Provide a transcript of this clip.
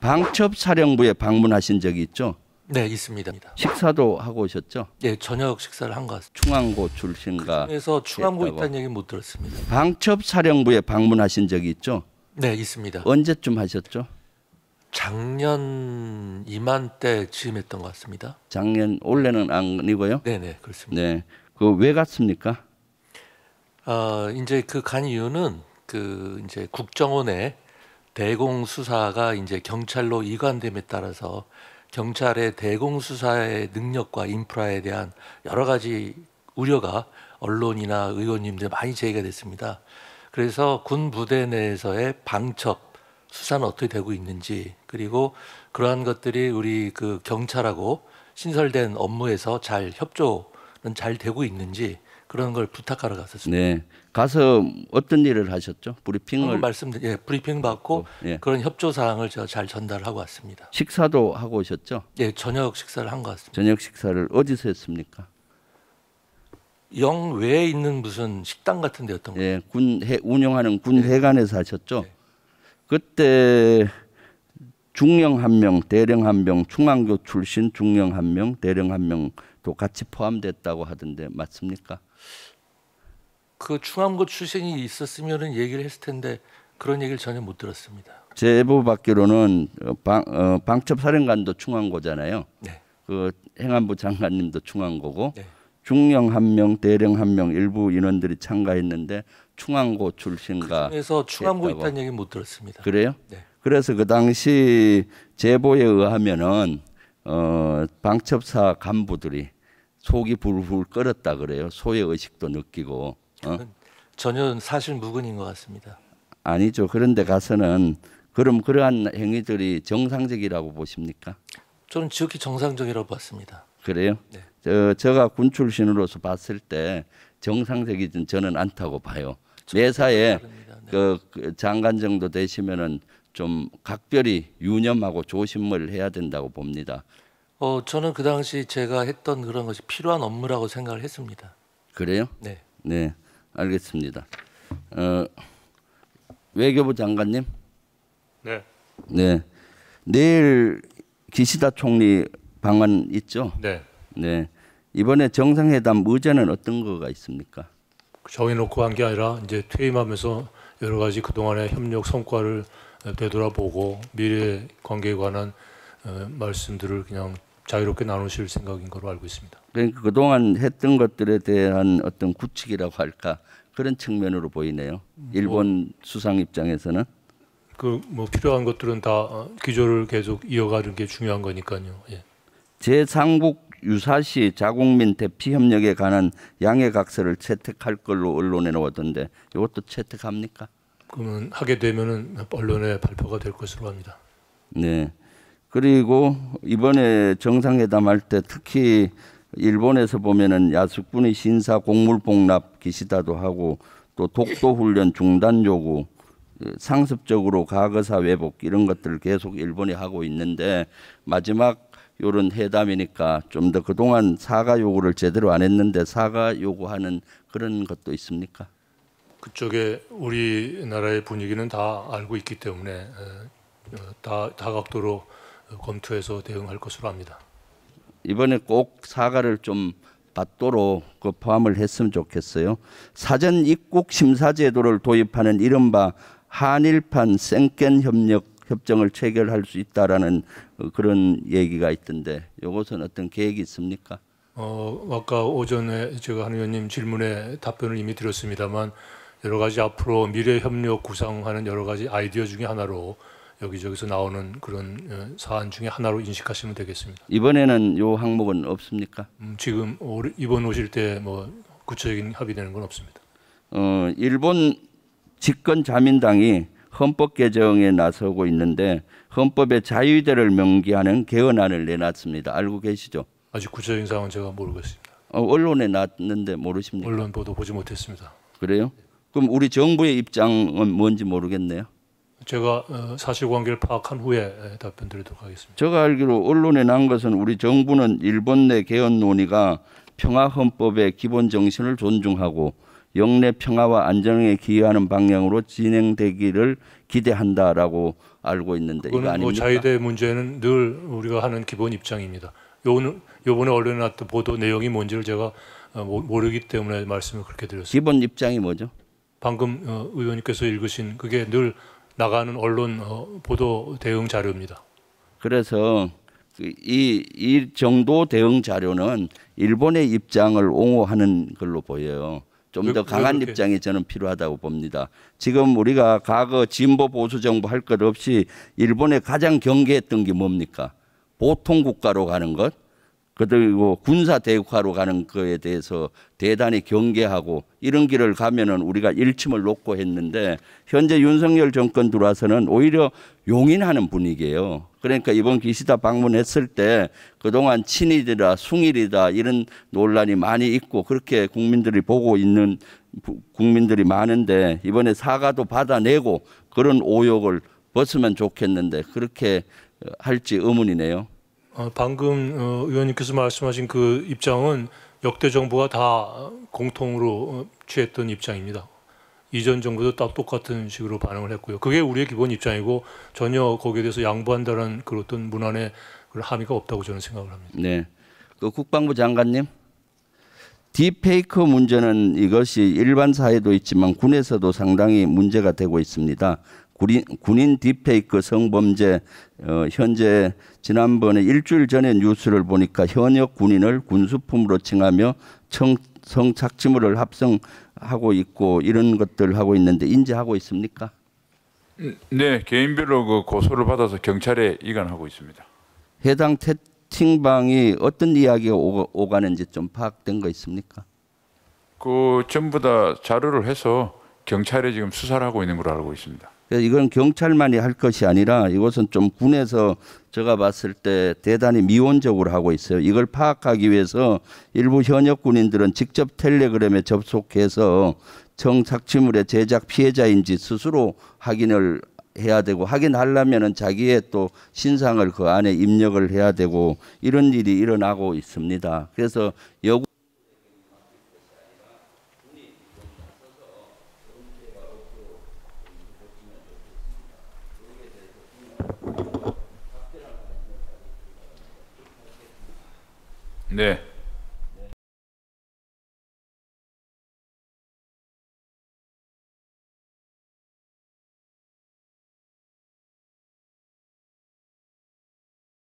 방첩사령부에 방문하신 적이 있죠? 네, 있습니다. 식사도 하고 오셨죠? 네, 저녁 식사를 한 것 같습니다. 충안고 출신가. 그래서 충안고 있다는 얘기는 못 들었습니다. 방첩사령부에 방문하신 적이 있죠? 네, 있습니다. 언제쯤 하셨죠? 작년 이맘때 즈음했던 것 같습니다. 작년 올해는 아니고요? 네, 그렇습니다. 네, 그 왜 갔습니까? 이제 그 간 이유는 그 이제 국정원의 대공 수사가 이제 경찰로 이관됨에 따라서 경찰의 대공 수사의 능력과 인프라에 대한 여러 가지 우려가 언론이나 의원님들 많이 제기가 됐습니다. 그래서 군 부대 내에서의 방첩 수사는 어떻게 되고 있는지, 그리고 그러한 것들이 우리 그 경찰하고 신설된 업무에서 잘 협조는 잘 되고 있는지 그런 걸 부탁하러 갔었습니다. 네, 가서 어떤 일을 하셨죠? 브리핑을 브리핑 받고 예. 그런 협조 사항을 제가 잘 전달하고 왔습니다. 식사도 하고 오셨죠? 네, 저녁 식사를 한 것 같습니다. 저녁 식사를 어디서 했습니까? 영 외에 있는 무슨 식당 같은 데였던 거예요. 예, 운영하는 군 회관에서 하셨죠? 네. 그때 중령 한 명, 대령 한 명, 충안교 출신 중령 한 명, 대령 한 명도 같이 포함됐다고 하던데 맞습니까? 그 충암고 출신이 있었으면은 얘기를 했을 텐데 그런 얘기를 전혀 못 들었습니다. 제보 받기로는 방첩사령관도 충안고잖아요. 네. 그 행안부 장관님도 충안고고 네. 중령 한 명, 대령 한 명 일부 인원들이 참가했는데 충안고 출신가. 그래서 충암고 했다고. 있다는 얘기 못 들었습니다. 그래요? 네. 그래서 그 당시 제보에 의하면은 방첩사 간부들이 속이 불불 끓었다 그래요. 소의 의식도 느끼고. 전혀 사실 무근인 것 같습니다. 아니죠. 그런데 가서는 그럼 그러한 행위들이 정상적이라고 보십니까? 저는 지극히 정상적이라고 봤습니다. 그래요? 네. 제가 군 출신으로서 봤을 때 정상적이진 저는 않다고 봐요. 매사에 네. 그 장관 정도 되시면은 좀 각별히 유념하고 조심을 해야 된다고 봅니다. 저는 그 당시 제가 했던 그런 것이 필요한 업무라고 생각을 했습니다. 그래요? 네. 네, 알겠습니다. 외교부 장관님. 네. 네, 내일 기시다 총리 방한 있죠? 네. 네, 이번에 정상회담 의제는 어떤 거가 있습니까? 정해놓고 한 게 아니라 이제 퇴임하면서 여러 가지 그동안의 협력 성과를 되돌아보고 미래 관계에 관한 말씀들을 그냥 자유롭게 나누실 생각인 걸로 알고 있습니다. 그러니까 그동안 했던 것들에 대한 어떤 구칙이라고 할까 그런 측면으로 보이네요. 일본 수상 입장에서는. 그 뭐 필요한 것들은 다 기조를 계속 이어가는 게 중요한 거니까요. 예. 제3국 유사시 자국민 대피 협력에 관한 양해각서를 채택할 걸로 언론에 나오던데 이것도 채택합니까? 그러면 하게 되면은 언론에 발표가 될 것으로 합니다. 네. 그리고 이번에 정상회담 할 때 특히 일본에서 보면은 야스쿠니 신사 곡물 복납 기시다도 하고 또 독도 훈련 중단 요구, 상습적으로 과거사 회복 이런 것들을 계속 일본이 하고 있는데 마지막 요런 회담이니까 좀 더 그동안 사과 요구를 제대로 안 했는데 사과 요구하는 그런 것도 있습니까? 그쪽에 우리나라의 분위기는 다 알고 있기 때문에 다각도로 검토해서 대응할 것으로 합니다. 이번에 꼭 사과를 좀 받도록 그 포함을 했으면 좋겠어요. 사전 입국 심사 제도를 도입하는 이른바 한일판 생겐 협정을 체결할 수 있다라는 그런 얘기가 있던데 이것은 어떤 계획이 있습니까? 아까 오전에 제가 한 의원님 질문에 답변을 이미 드렸습니다만 여러 가지 앞으로 미래 협력 구상하는 여러 가지 아이디어 중에 하나로 여기저기서 나오는 그런 사안 중에 하나로 인식하시면 되겠습니다. 이번에는 요 항목은 없습니까? 지금 이번 오실 때 뭐 구체적인 합의되는 건 없습니다. 일본 집권 자민당이 헌법 개정에 나서고 있는데 헌법의 자유대를 명기하는 개헌안을 내놨습니다. 알고 계시죠? 아직 구체적인 사항은 제가 모르겠습니다. 언론에 났는데 모르십니까? 언론 보도 보지 못했습니다. 그래요? 그럼 우리 정부의 입장은 뭔지 모르겠네요. 제가 사실관계를 파악한 후에 답변드리도록 하겠습니다. 제가 알기로 언론에 난 것은 우리 정부는 일본 내 개헌 논의가 평화헌법의 기본 정신을 존중하고 영내 평화와 안정에 기여하는 방향으로 진행되기를 기대한다라고 알고 있는데 이거 그거는 뭐 아닙니까? 자위대 문제는 늘 우리가 하는 기본 입장입니다. 요번에 언론에 나왔던 보도 내용이 뭔지를 제가 모르기 때문에 말씀을 그렇게 드렸습니다. 기본 입장이 뭐죠? 방금 의원님께서 읽으신 그게 늘 나가는 언론 보도 대응 자료입니다. 그래서 이 정도 대응 자료는 일본의 입장을 옹호하는 걸로 보여요. 좀 더 강한 그렇게? 입장이 저는 필요하다고 봅니다. 지금 우리가 과거 진보 보수 정부 할 것 없이 일본에 가장 경계했던 게 뭡니까? 보통 국가로 가는 것, 그리고 군사 대국화로 가는 거에 대해서 대단히 경계하고 이런 길을 가면은 우리가 일침을 놓고 했는데 현재 윤석열 정권 들어와서는 오히려 용인하는 분위기예요. 그러니까 이번 기시다 방문했을 때 그동안 친일이다 숭일이다 이런 논란이 많이 있고 그렇게 국민들이 보고 있는 국민들이 많은데 이번에 사과도 받아내고 그런 오욕을 벗으면 좋겠는데 그렇게 할지 의문이네요. 방금 의원님께서 말씀하신 그 입장은 역대 정부가 다 공통으로 취했던 입장입니다. 이전 정부도 딱 똑같은 식으로 반응을 했고요. 그게 우리의 기본 입장이고 전혀 거기에 대해서 양보한다는 그런 어떤 문안에 그런 함의가 없다고 저는 생각을 합니다. 네, 그 국방부 장관님, 딥페이크 문제는 이것이 일반 사회도 있지만 군에서도 상당히 문제가 되고 있습니다. 군인 딥페이크 성범죄 현재 지난번에 일주일 전에 뉴스를 보니까 현역 군인을 군수품으로 칭하며 성착취물을 합성하고 있고 이런 것들 하고 있는데 인지하고 있습니까? 네, 개인별로 그 고소를 받아서 경찰에 이관하고 있습니다. 해당 채팅방이 어떤 이야기가 오가는지 좀 파악된 거 있습니까? 그 전부 다 자료를 해서 경찰에 지금 수사를 하고 있는 걸로 알고 있습니다. 그래서 이건 경찰만이 할 것이 아니라 이것은 좀 군에서 제가 봤을 때 대단히 미온적으로 하고 있어요. 이걸 파악하기 위해서 일부 현역 군인들은 직접 텔레그램에 접속해서 성착취물의 제작 피해자인지 스스로 확인을 해야 되고 확인하려면은 자기의 또 신상을 그 안에 입력을 해야 되고 이런 일이 일어나고 있습니다. 그래서 네.